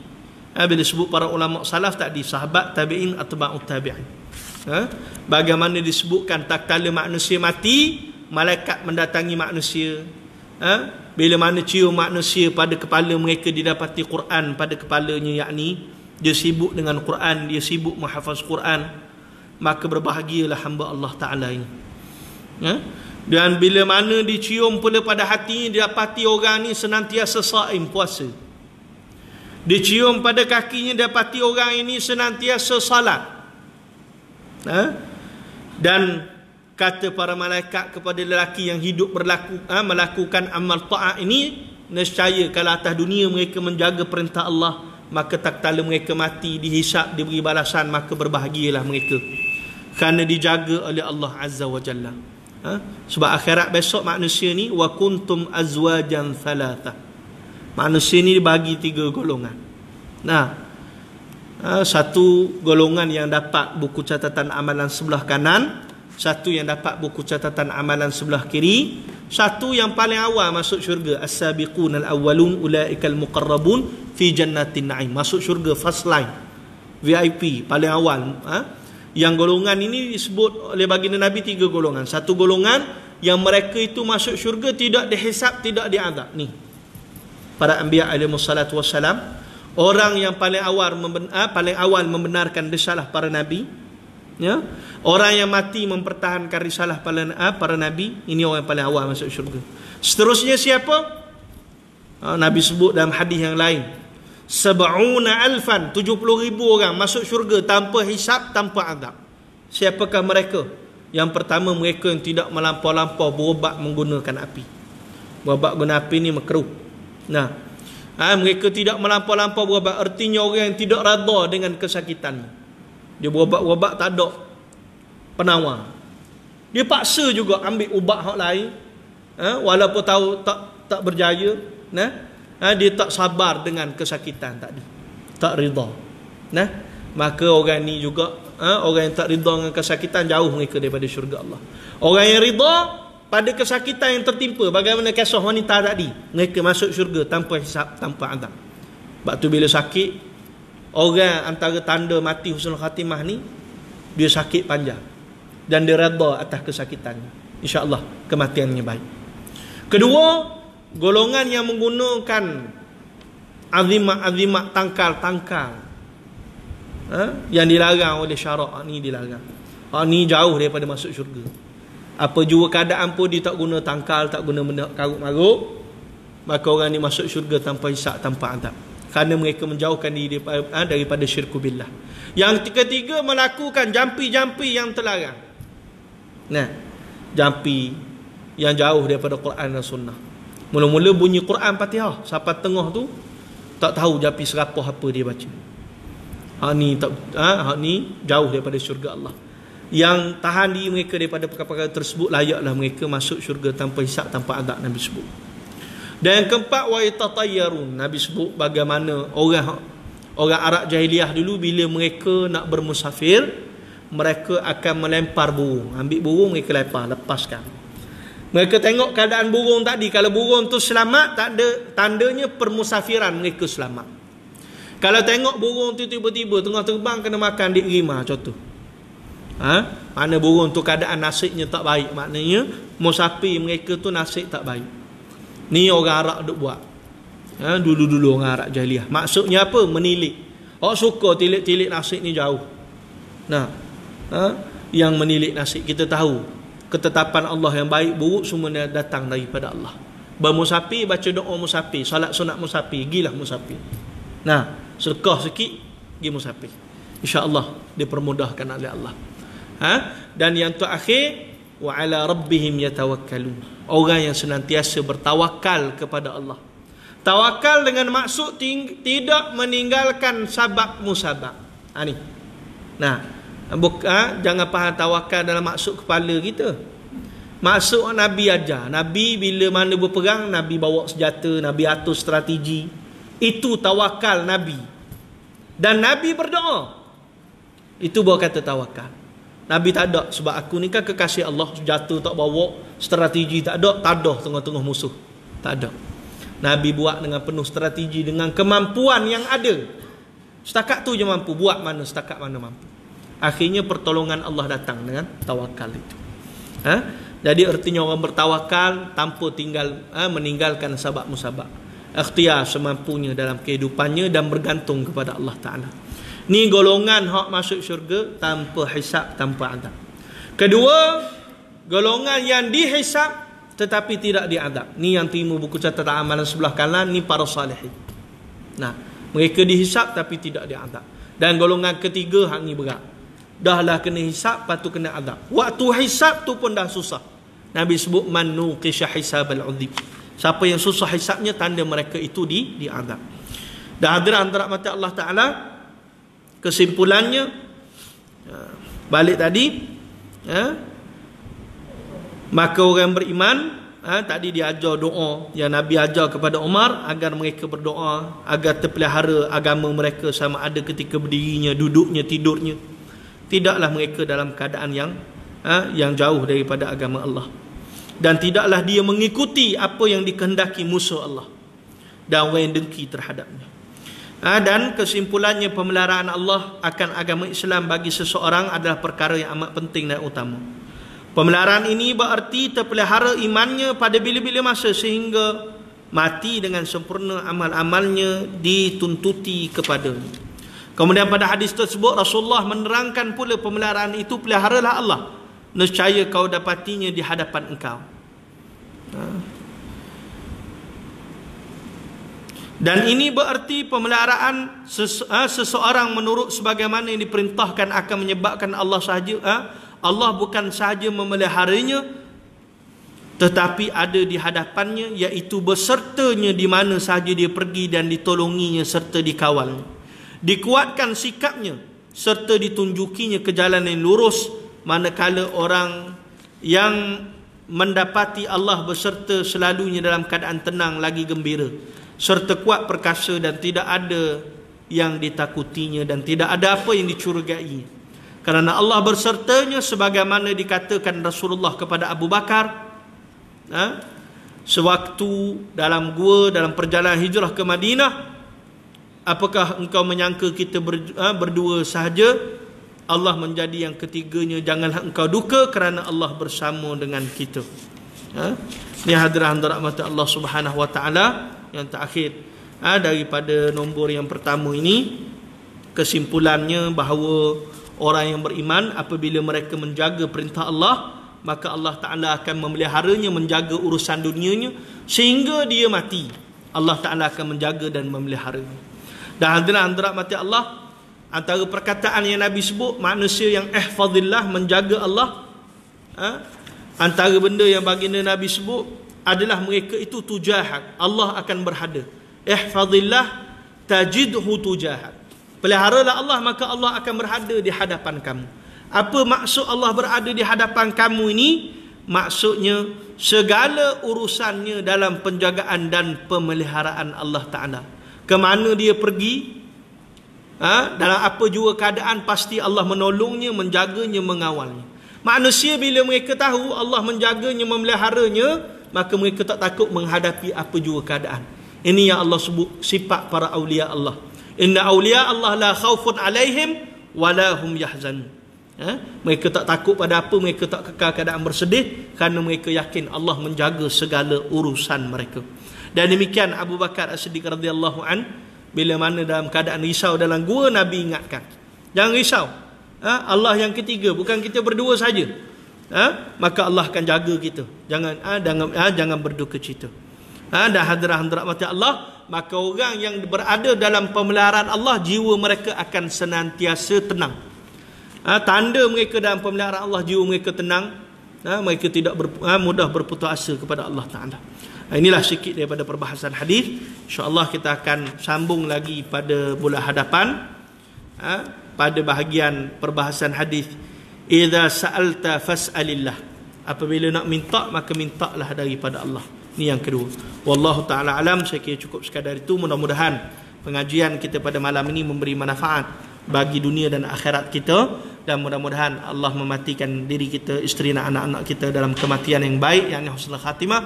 Bila disebut para ulama salaf tadi, sahabat, tabi'in, atba'ut tabi'in, bagaimana disebutkan tak kala manusia mati, malaikat mendatangi manusia. Bila mana cium manusia pada kepala mereka, didapati Quran pada kepalanya, yakni dia sibuk dengan Quran, dia sibuk menghafaz Quran, maka berbahagialah hamba Allah Ta'ala ini. Dan bila mana dicium pula pada hati, didapati orang ni senantiasa saim, puasa. Dicium pada kakinya, didapati orang ini senantiasa salat. Dan kata para malaikat kepada lelaki yang hidup melakukan amal ta'ah ini, nescaya kalau atas dunia mereka menjaga perintah Allah, maka tak kala mereka mati, dihisap, diberi balasan, maka berbahagialah mereka, kerana dijaga oleh Allah Azza wa Jalla. Sebab akhirat besok manusia ni, wa kuntum azwajan thalatha, manusia ni dibagi 3 golongan. Satu golongan yang dapat buku catatan amalan sebelah kanan, satu yang dapat buku catatan amalan sebelah kiri, satu yang paling awal masuk syurga, as-sabiqun al-awwalun ulaikal muqarrabun fi jannatin na'im, masuk syurga first line, VIP paling awal. Yang golongan ini disebut oleh baginda Nabi 3 golongan. Satu golongan yang mereka itu masuk syurga tidak dihisap, tidak diazab. Ni para anbiya alaihi wassalatu wassalam, orang yang paling awal membenarkan risalah para nabi, orang yang mati mempertahankan risalah para nabi, ini orang yang paling awal masuk syurga. Seterusnya siapa? Nabi sebut dalam hadis yang lain, 70,000 orang masuk syurga tanpa hisab, tanpa azab. Siapakah mereka? Yang pertama, mereka yang tidak melampau-lampau berubat menggunakan api. Berubat guna api ni makruh. Mereka tidak melampau-lampau berubat, artinya orang yang tidak redha dengan kesakitan. Dia berubat tak ada penawar, dia paksa juga ambil ubat hak lain, walaupun tahu tak berjaya. Dia tak sabar dengan kesakitan tadi, tak rida. Maka orang ni juga, orang yang tak rida dengan kesakitan, jauh mereka daripada syurga Allah. Orang yang rida pada kesakitan yang tertimpa, bagaimana kisah wanita tadi, mereka masuk syurga tanpa hisab, tanpa azab. Sebab tu bila sakit, orang antara tanda mati husnul khatimah ni, dia sakit panjang. dan dia redha atas kesakitannya. InsyaAllah kematiannya baik. Kedua, golongan yang menggunakan azimat-azimat tangkal-tangkal yang dilarang oleh syarak, ni dilarang. Ni jauh daripada masuk syurga. Apa jua keadaan pun dia tak guna tangkal, tak guna benda karut-marut, maka orang ni masuk syurga tanpa hisab, tanpa adab, kerana mereka menjauhkan diri daripada syirku billah. Yang ketiga, melakukan jampi-jampi yang terlarang. Nah, jampi yang jauh daripada Quran dan Sunnah. Mula-mula bunyi Quran Fatihah, sampai tengah tu tak tahu jampi serapah apa dia baca. Hak ni jauh daripada syurga Allah. Yang tahan diri mereka daripada perkara-perkara tersebut, layaklah mereka masuk syurga tanpa hisab, tanpa adab, Nabi sebut. Dan yang keempat, wa yatatayyarun. Nabi sebut bagaimana orang Arab jahiliah dulu bila mereka nak bermusafir, mereka akan melempar burung. Ambil burung, mereka lempar, lepaskan. Mereka tengok keadaan burung tadi. Kalau burung tu selamat, tak ada tandanya permusafiran mereka selamat. Kalau tengok burung tu tiba-tiba tengah terbang kena makan dik rima, contoh. Mana burung tu keadaan nasibnya tak baik, maknanya musafir mereka tu nasib tak baik. Ni orang Arab duk buat. Dulu-dulu orang Arab jahiliah. Maksudnya apa? Menilik. Orang suka tilik-tilik nasib ni jauh. Nah, yang menilik nasib, kita tahu ketetapan Allah yang baik buruk semua datang daripada Allah. Bermusafir, baca doa musafir, solat sunat musafir, gilah musafir. Nah, sedekah sikit, pergi musafir. InsyaAllah dipermudahkan oleh Allah. Dan yang terakhir, wa ala rabbihim yatawakkalun. Orang yang senantiasa bertawakal kepada Allah. Tawakal dengan maksud tidak meninggalkan sabab musabab. Ni. Nah, jangan faham tawakal dalam maksud kepala kita. Maksud Nabi ajar. Nabi bila mana berperang, Nabi bawa senjata, Nabi atur strategi. Itu tawakal Nabi. Dan Nabi berdoa. Itu baru kata tawakal. Nabi tak ada, sebab aku ni kan kekasih Allah, senjata tak bawa, strategi tak ada, tadah tengah-tengah musuh. Tak ada. Nabi buat dengan penuh strategi, dengan kemampuan yang ada. Setakat tu je mampu, buat mana setakat mana mampu. Akhirnya pertolongan Allah datang dengan tawakal itu. Jadi artinya orang bertawakal tanpa meninggalkan sabab musabab. Ikhtiar semampunya dalam kehidupannya dan bergantung kepada Allah Ta'ala. Ni golongan hak masuk syurga tanpa hisab, tanpa adab. Kedua, golongan yang dihisab tetapi tidak diadab. Ni yang terima buku catatan amalan sebelah kanan, ni para salihin. Nah, mereka dihisab tapi tidak diadab. Dan golongan ketiga, hak ni berat. Dahlah kena hisab, lepas tu kena adab. Waktu hisab tu pun dah susah. Nabi sebut man nuqisha hisabal udhib. Siapa yang susah hisabnya, tanda mereka itu diadab. Dan hadirin rahmati Allah Ta'ala, kesimpulannya balik tadi, maka orang beriman tadi diajar doa yang Nabi ajar kepada Umar agar mereka berdoa agar terpelihara agama mereka, sama ada ketika berdirinya, duduknya, tidurnya, tidaklah mereka dalam keadaan yang jauh daripada agama Allah, dan tidaklah dia mengikuti apa yang dikehendaki musuh Allah dan orang yang dengki terhadapnya. Dan kesimpulannya, pemeliharaan Allah akan agama Islam bagi seseorang adalah perkara yang amat penting dan utama. Pemeliharaan ini berarti terpelihara imannya pada bila-bila masa sehingga mati dengan sempurna amal-amalnya dituntuti kepadanya. Kemudian pada hadis tersebut Rasulullah menerangkan pula pemeliharaan itu, peliharalah Allah, nescaya kau dapatinya di hadapan engkau. Dan ini berarti pemeliharaan seseorang menurut sebagaimana yang diperintahkan akan menyebabkan Allah sahaja. Allah bukan sahaja memeliharanya, tetapi ada di hadapannya, iaitu bersertanya di mana sahaja dia pergi dan ditolonginya serta dikawalnya. Dikuatkan sikapnya serta ditunjukinya ke jalan yang lurus, manakala orang yang mendapati Allah berserta selalunya dalam keadaan tenang lagi gembira, serta kuat perkasa dan tidak ada yang ditakutinya dan tidak ada apa yang dicurigai. Kerana Allah bersertanya sebagaimana dikatakan Rasulullah kepada Abu Bakar sewaktu dalam gua dalam perjalanan hijrah ke Madinah, apakah engkau menyangka kita berdua sahaja Allah menjadi yang ketiganya. Janganlah engkau duka kerana Allah bersama dengan kita. Ini hadirat mata Allah Subhanahu wa taala yang terakhir. Daripada nombor yang pertama ini, kesimpulannya bahawa orang yang beriman apabila mereka menjaga perintah Allah, maka Allah Ta'ala akan memeliharanya, menjaga urusan dunianya sehingga dia mati. Allah Ta'ala akan menjaga dan memeliharanya. Dan hadirat mati Allah, antara perkataan yang Nabi sebut, manusia yang ihfazillah, menjaga Allah, antara benda yang baginda Nabi sebut adalah mereka itu tujahak, Allah akan berhada. Ihfazillah tajidhu tujahak. Peliharalah Allah, maka Allah akan berada di hadapan kamu. Apa maksud Allah berada di hadapan kamu ini? Maksudnya segala urusannya dalam penjagaan dan pemeliharaan Allah Ta'ala. Kemana dia pergi, dalam apa jua keadaan, pasti Allah menolongnya, menjaganya, mengawalnya. Manusia bila mereka tahu Allah menjaganya, memeliharanya, maka mereka tak takut menghadapi apa jua keadaan. Ini yang Allah sebut sifat para awliya Allah. Inna awliya Allah la khawfun alaihim wala hum yahzanun. Mereka tak takut pada apa, mereka tak kekal keadaan bersedih, kerana mereka yakin Allah menjaga segala urusan mereka. Dan demikian Abu Bakar As-Siddiq radhiyallahu an, bila mana dalam keadaan risau dalam gua, Nabi ingatkan, jangan risau, Allah yang ketiga, bukan kita berdua saja. Maka Allah akan jaga kita. Jangan berduka cita. Dan hadirat mati Allah, maka orang yang berada dalam pemeliharaan Allah, jiwa mereka akan senantiasa tenang. Tanda mereka dalam pemeliharaan Allah, jiwa mereka tenang. Mereka tidak mudah berputus asa kepada Allah Ta'ala. Inilah sikit daripada perbahasan hadis. InsyaAllah kita akan sambung lagi pada bulan hadapan, pada bahagian perbahasan hadis. Idza sa'alta fas'alillah. Apabila nak minta, maka mintalah daripada Allah. Ini yang kedua. Wallahu ta'ala alam. Saya kira cukup sekadar itu. Mudah-mudahan pengajian kita pada malam ini memberi manfaat bagi dunia dan akhirat kita, dan mudah-mudahan Allah mematikan diri kita, isteri dan anak-anak kita dalam kematian yang baik, yang husnul khatimah.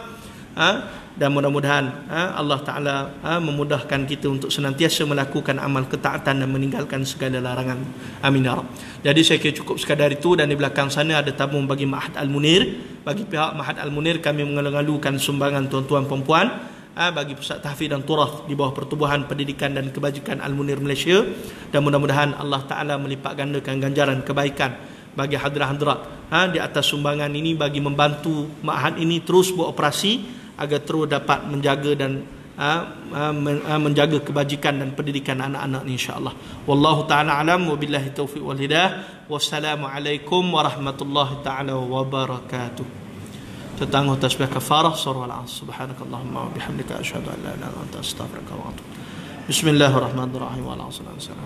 Dan mudah-mudahan Allah Ta'ala memudahkan kita untuk senantiasa melakukan amal ketaatan dan meninggalkan segala larangan. Amin ya Rabb. Jadi saya kira cukup sekadar itu. Dan di belakang sana ada tabung bagi Ma'had Al-Munir. Bagi pihak Ma'had Al-Munir, kami mengalu-alukan sumbangan tuan-tuan perempuan bagi pusat tahfiz dan turath di bawah Pertubuhan Pendidikan dan Kebajikan Al-Munir Malaysia. Dan mudah-mudahan Allah Ta'ala melipat gandakan ganjaran kebaikan bagi hadirat-hadirat di atas sumbangan ini, bagi membantu Ma'had ini terus beroperasi agar terus dapat menjaga dan menjaga kebajikan dan pendidikan anak-anak ni, insya-Allah. Wallahu taala alam, wabillahi taufiq wal hidayah. Wassalamualaikum warahmatullahi taala wabarakatuh. Tetangguh tasbih kafarah surah al-asr. Subhanakallahumma wa bihamdika asyhadu an la ilaha illa anta astaghfiruka wa atubu. Bismillahirrahmanirrahim. Wa ala alihi wa sahbihi.